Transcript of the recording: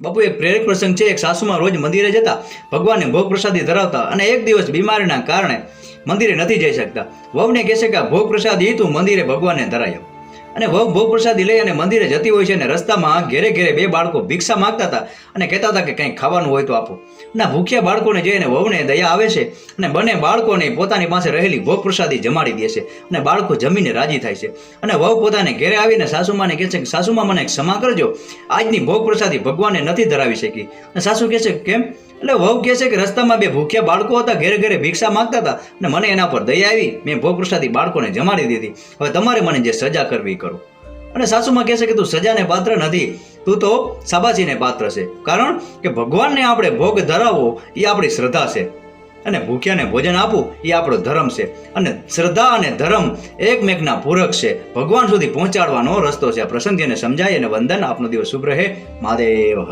બાપુ એક પ્રેરક પ્રસંગ છે. એક સાસુમાં રોજ મંદિરે જતા, ભગવાનને ભોગ પ્રસાદી ધરાવતા અને એક દિવસ બીમારીના કારણે મંદિરે નથી જઈ શકતા. વહુને કહે છે કે આ ભોગ પ્રસાદી તું મંદિરે ભગવાનને ધરાયો. અને વહુ ભોગ પ્રસાદી લઈ અને મંદિરે જતી હોય છે અને રસ્તામાં ઘેરે ઘેરે બે બાળકો ભિક્ષા માંગતા હતા અને કહેતા હતા કે કંઈક ખાવાનું હોય તો આપો. અને ભૂખ્યા બાળકોને જોઈને વહુને દયા આવે છે અને બંને બાળકોને પોતાની પાસે રહેલી ભોગ પ્રસાદી જમાડી દે છે અને બાળકો જમીને રાજી થાય છે. અને વહુ પોતાને ઘેરે આવીને સાસુમાને કહે છે કે સાસુમા મને ક્ષમા કરજો, આજની ભોગ પ્રસાદી ભગવાનને નથી ધરાવી શકી. અને સાસુ કહે છે કેમ? એટલે વહુ કહે છે કે રસ્તામાં બે ભૂખ્યા બાળકો હતા, ઘરે ઘરે ભિક્ષા માંગતા હતા અને મને એના પર દયા આવી, મેં ભોગ પ્રસાદી બાળકોને જમાડી દીધી. હવે તમારે મને જે સજા કરવી કરો. અને સાસુમાં કહે છે કે તું સજાને પાત્ર નથી, તું તો શાબાશીને પાત્ર છે. કારણ કે ભગવાનને આપણે ભોગ ધરાવવો એ આપણી શ્રદ્ધા છે અને ભૂખ્યાને ભોજન આપવું એ આપણો ધર્મ છે. અને શ્રદ્ધા અને ધર્મ એકમેકના પૂરક છે, ભગવાન સુધી પહોંચાડવાનો રસ્તો છે. આ પ્રસંગ જેને સમજાય અને વંદન. આપનો દિવસ શુભ રહે. મહાદેવ હર.